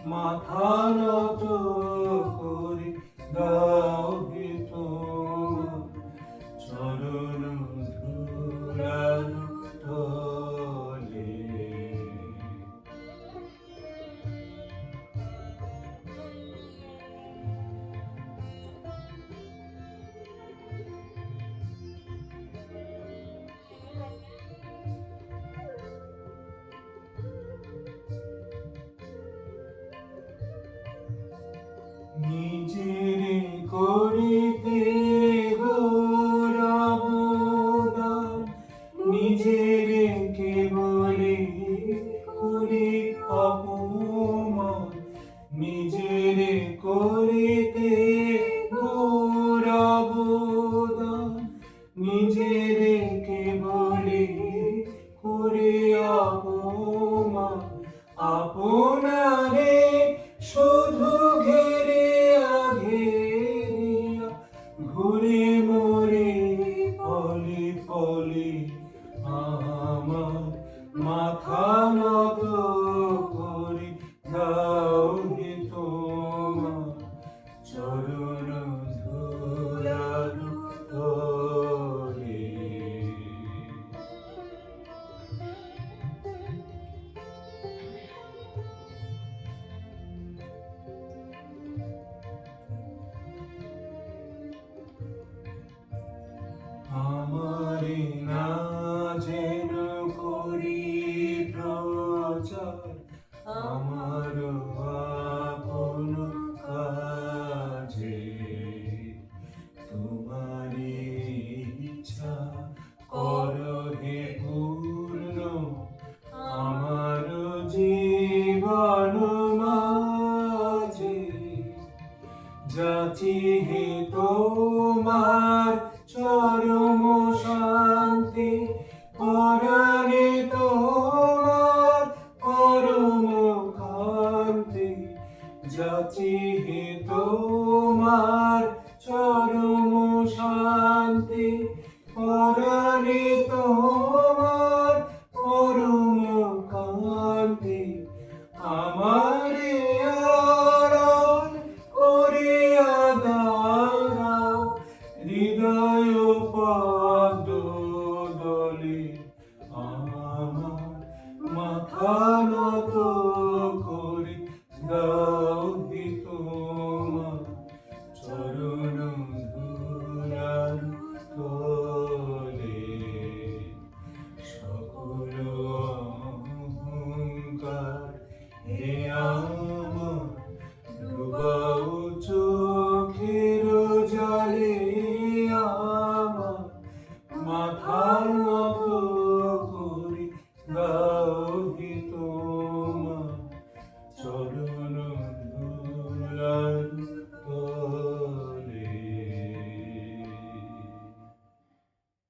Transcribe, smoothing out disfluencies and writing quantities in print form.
মাথা নত করে দাও হে তোমার চরণ ধুলানো তলে। নিজেরে করিতে গৌরব দান, নিজেরে কেবলে করি অপমান, নিজেরে করিতে গৌরব দান, নিজেরে কেবলে করি অপমান। আপনারে শুধু ঘেরিয়া ঘেরিয়া ঘুরে মরে পলে পলে আমার মাথা নত করে দাও হে তোমার চরণ ধুলানো তলে। আমারে না যেন করি প্রচার, আমার আপন কাজে তোমারি ইচ্ছা করো হে পূর্ণ আমার জীবন মাঝে। যাচি হে তোমার চরম শান্তি, পরাণে তোমার পরম কান্তি। যাচি হে তোমার